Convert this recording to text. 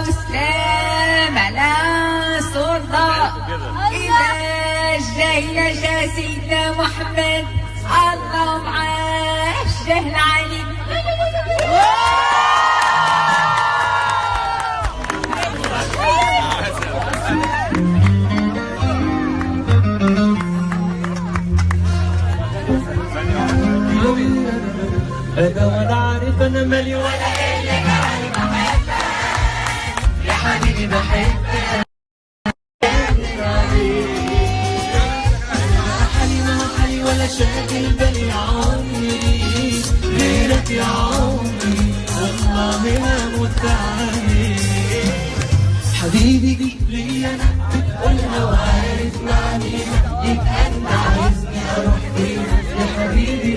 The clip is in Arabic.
وسلام على سلطة إذا جاينا جا سيدنا محمد الله معاه الجهل عليك. انا ولا عارف انا مالي ولا اللي بعرف بحبك يا حبيبي بحبك حالي ما حالي ولا شاغل بالي يا عمري غيرك يا عمري والله هموت عليك حبيبي جيت لي انا بتقولها وعارف معنيها يبقى انت عايزني اروح فين يا حبيبي.